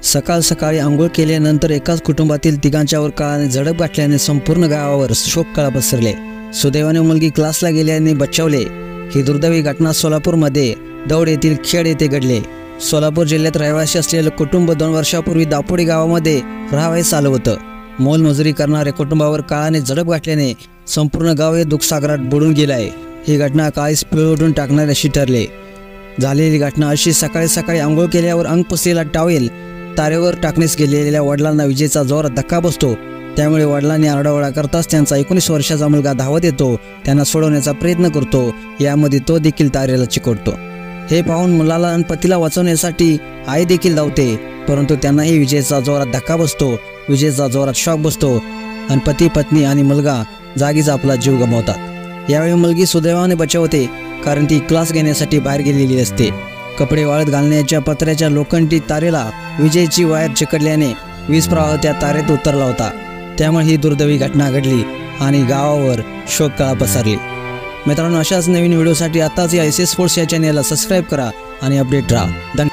सकाळ सकाळी आंघोळ केल्यानंतर एकाच कुटुंबातील तिघांच्यावर काळाने झडप गाठल्याने संपूर्ण गावावर शोककळा पसरले। सुदैवाने मुलगी क्लासला गेल्याने बचावले। ही दुर्दैवी घटना सोलापूरमध्ये दौड येथील खेड येथे घडली। सोलापूर जिल्ह्यात रहिवासी असलेले कुटुंब 2 वर्षापूर्वी दापोडी गावामध्ये राहावयास आलं होतं। मोलमजुरी करणाऱ्या कुटुंबावर काळाने झडप गाठल्याने संपूर्ण गाव हे दुःखसागरात बुडून गेले आहे। ही घटना काळीच पिळवटून टाकणारी अशी ठरली। झालेली घटना अशी सकाळी सकाळी आंघोळ केल्यावर अंग पुसलेला टॉवेल तारेवर टाकण्यास गेलेल्या वडिलांना विजेचा जोरात धक्का बसतो। त्यामुळे वडिलांनी आरडाओरडा करताच त्यांचा 19 वर्षाचा मुलगा धावत येतो, त्यांना सोडवण्याचा प्रयत्न करतो। यामध्ये तो देखील तारेला चिकटतो। हे पाहून मुलाला आणि पतीला वाचवण्यासाठी आई देखील धावते, परंतु त्यांनाही विजेचा जोरात धक्का बसतो। विजेचा जोरात शॉक बसतो आणि पती पत्नी आणि मुलगा जागीच आपला जीव गमावतात। यावेळी मुलगी सुदैवाने बचावते, कारण ती क्लास घेण्यासाठी बाहेर गेलेली असते। कपडे वाळत घालण्याच्या पत्र्याच्या लोखंडी तारेला विजेची वायर चिकटल्याने वीज प्रवाह त्या तारेत उतरला होता। त्यामुळे ही दुर्दैवी घटना घडली आणि गावावर शोककळा पसरली। मित्रांनो, अशाच नवीन व्हिडिओसाठी आताच या एस एस स्पोर्ट्स या चॅनेलला सबस्क्राईब करा आणि अपडेट राहा।